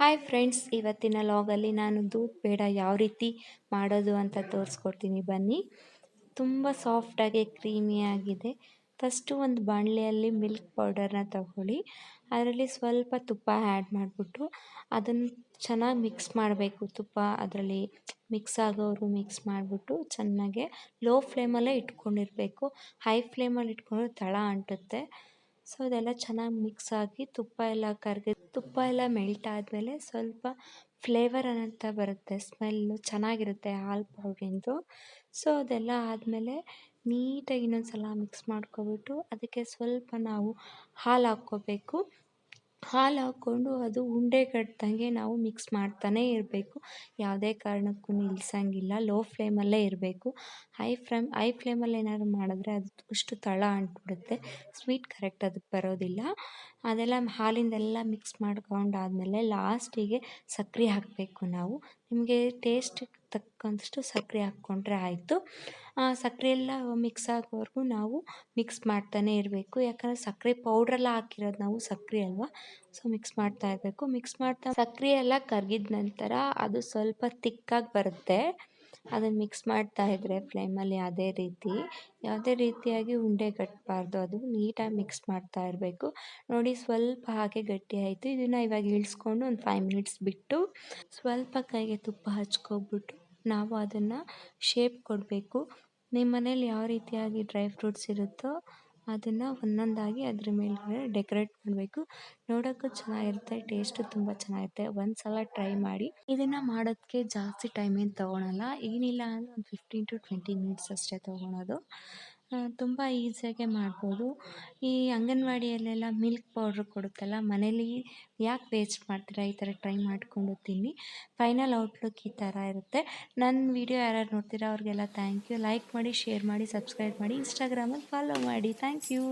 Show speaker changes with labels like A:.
A: Hi friends, ಇವತ್ತಿನ ಲಾಗಲ್ಲಿ ನಾನು ದೂದ್ ಪೇಡ ಯಾವ ರೀತಿ ಮಾಡೋದು ಅಂತ ತೋರಿಸ್ಕೊಡ್ತೀನಿ ಬನ್ನಿ. ತುಂಬ ಸಾಫ್ಟಾಗಿ ಕ್ರೀಮಿಯಾಗಿದೆ. ಫಸ್ಟು ಒಂದು ಬಾಣಲೆಯಲ್ಲಿ ಮಿಲ್ಕ್ ಪೌಡರ್ನ ತಗೊಳ್ಳಿ. ಅದರಲ್ಲಿ ಸ್ವಲ್ಪ ತುಪ್ಪ ಆ್ಯಡ್ ಮಾಡಿಬಿಟ್ಟು ಅದನ್ನು ಚೆನ್ನಾಗಿ ಮಿಕ್ಸ್ ಮಾಡಬೇಕು. ತುಪ್ಪ ಅದರಲ್ಲಿ ಮಿಕ್ಸ್ ಆಗೋವರೆಗೂ ಮಿಕ್ಸ್ ಮಾಡಿಬಿಟ್ಟು ಚೆನ್ನಾಗೆ ಲೋ ಫ್ಲೇಮಲ್ಲೇ ಇಟ್ಕೊಂಡಿರಬೇಕು. ಹೈ ಫ್ಲೇಮಲ್ಲಿ ಇಟ್ಕೊಂಡ್ರೆ ತಳ ಅಂಟುತ್ತೆ. ಸೊ ಅದೆಲ್ಲ ಚೆನ್ನಾಗಿ ಮಿಕ್ಸ್ ಆಗಿ ತುಪ್ಪ ಎಲ್ಲ ಮೆಲ್ಟ್ ಆದಮೇಲೆ ಸ್ವಲ್ಪ ಫ್ಲೇವರ್ ಅಂತ ಬರುತ್ತೆ, ಸ್ಮೆಲ್ಲು ಚೆನ್ನಾಗಿರುತ್ತೆ ಹಾಲು ಪೌಡ್ರಿಂದು. ಸೊ ಅದೆಲ್ಲ ಆದಮೇಲೆ ನೀಟಾಗಿ ಇನ್ನೊಂದು ಸಲ ಮಿಕ್ಸ್ ಮಾಡ್ಕೊಬಿಟ್ಟು ಅದಕ್ಕೆ ಸ್ವಲ್ಪ ನಾವು ಹಾಲು ಹಾಕ್ಕೋಬೇಕು. ಹಾಲು ಹಾಕ್ಕೊಂಡು ಅದು ಉಂಡೆ ಕಟ್ದಂಗೆ ನಾವು ಮಿಕ್ಸ್ ಮಾಡ್ತಾನೇ ಇರಬೇಕು. ಯಾವುದೇ ಕಾರಣಕ್ಕೂ ನಿಲ್ಲಿಸಂಗಿಲ್ಲ, ಲೋ ಫ್ಲೇಮಲ್ಲೇ ಇರಬೇಕು. ಹೈ ಫ್ಲೇಮಲ್ಲಿ ಏನಾದ್ರು ಮಾಡಿದ್ರೆ ಅದು ಅಷ್ಟು ತಳ ಅಂಟ್ಬಿಡುತ್ತೆ, ಸ್ವೀಟ್ ಕರೆಕ್ಟ್ ಅದಕ್ಕೆ ಬರೋದಿಲ್ಲ. ಅದೆಲ್ಲ ಹಾಲಿಂದೆಲ್ಲ ಮಿಕ್ಸ್ ಮಾಡ್ಕೊಂಡಾದಮೇಲೆ ಲಾಸ್ಟಿಗೆ ಸಕ್ಕರೆ ಹಾಕಬೇಕು ನಾವು. ನಿಮಗೆ ಟೇಸ್ಟಿಗೆ ತಕ್ಕಂತಷ್ಟು ಸಕ್ಕರೆ ಹಾಕ್ಕೊಂಡ್ರೆ ಆಯಿತು. ಸಕ್ಕರೆ ಎಲ್ಲ ಮಿಕ್ಸ್ ಆಗೋವರೆಗೂ ನಾವು ಮಿಕ್ಸ್ ಮಾಡ್ತಾನೆ ಇರಬೇಕು. ಯಾಕಂದರೆ ಸಕ್ಕರೆ ಪೌಡ್ರೆಲ್ಲ ಹಾಕಿರೋದು ನಾವು, ಸಕ್ಕರೆ ಅಲ್ವಾ, ಸೊ ಮಿಕ್ಸ್ ಮಾಡ್ತಾ ಇರಬೇಕು. ಮಿಕ್ಸ್ ಮಾಡ್ತಾ ಸಕ್ಕರೆ ಎಲ್ಲ ಕರಗಿದ ನಂತರ ಅದು ಸ್ವಲ್ಪ ತಿಕ್ಕಾಗಿ ಬರುತ್ತೆ. ಅದನ್ನು ಮಿಕ್ಸ್ ಮಾಡ್ತಾ ಇದ್ದರೆ ಫ್ಲೇಮಲ್ಲಿ ಯಾವುದೇ ರೀತಿಯಾಗಿ ಉಂಡೆ ಕಟ್ಟಬಾರ್ದು. ಅದು ನೀಟಾಗಿ ಮಿಕ್ಸ್ ಮಾಡ್ತಾ ಇರಬೇಕು. ನೋಡಿ, ಸ್ವಲ್ಪ ಹಾಗೆ ಗಟ್ಟಿ ಆಯಿತು. ಇದನ್ನು ಇವಾಗ ಇಳಿಸ್ಕೊಂಡು ಒಂದು 5 ಮಿನಿಟ್ಸ್ ಬಿಟ್ಟು ಸ್ವಲ್ಪ ಕೈಗೆ ತುಪ್ಪ ಹಚ್ಕೊಬಿಟ್ಟು ನಾವು ಅದನ್ನು ಶೇಪ್ ಕೊಡಬೇಕು. ನಿಮ್ಮ ಮನೇಲಿ ಯಾವ ರೀತಿಯಾಗಿ ಡ್ರೈ ಫ್ರೂಟ್ಸ್ ಇರುತ್ತೋ ಅದನ್ನು ಒಂದೊಂದಾಗಿ ಅದ್ರ ಮೇಲ್ಗಡೆ ಡೆಕೋರೇಟ್ ಮಾಡಬೇಕು. ನೋಡೋಕ್ಕೂ ಚೆನ್ನಾಗಿರುತ್ತೆ, ಟೇಸ್ಟು ತುಂಬ ಚೆನ್ನಾಗಿರುತ್ತೆ. ಒಂದು ಸಲ ಟ್ರೈ ಮಾಡಿ. ಇದನ್ನು ಮಾಡೋದಕ್ಕೆ ಜಾಸ್ತಿ ಟೈಮ್ ಏನು ತೊಗೊಳಲ್ಲ. ಏನಿಲ್ಲ ಅಂದರೆ ಒಂದು 15 to 20 ಮಿನಿಟ್ಸ್ ಅಷ್ಟೇ ತೊಗೊಳೋದು. ತುಂಬ ಈಸಿಯಾಗೆ ಮಾಡ್ಬೋದು. ಈ ಅಂಗನವಾಡಿಯಲ್ಲೆಲ್ಲ ಮಿಲ್ಕ್ ಪೌಡ್ರ್ ಕೊಡುತ್ತಲ್ಲ, ಮನೇಲಿ ಯಾಕೆ ವೇಸ್ಟ್ ಮಾಡ್ತೀರಾ, ಈ ಥರ ಟ್ರೈ ಮಾಡಿಕೊಂಡು ತಿನ್ನಿ. ಫೈನಲ್ ಔಟ್ಲುಕ್ ಈ ಥರ ಇರುತ್ತೆ. ನನ್ನ ವಿಡಿಯೋ ಯಾರ್ಯಾರು ನೋಡ್ತೀರಾ ಅವ್ರಿಗೆಲ್ಲ ಥ್ಯಾಂಕ್ ಯು. ಲೈಕ್ ಮಾಡಿ, ಶೇರ್ ಮಾಡಿ, ಸಬ್ಸ್ಕ್ರೈಬ್ ಮಾಡಿ, ಇನ್ಸ್ಟಾಗ್ರಾಮಲ್ಲಿ ಫಾಲೋ ಮಾಡಿ. Thank you.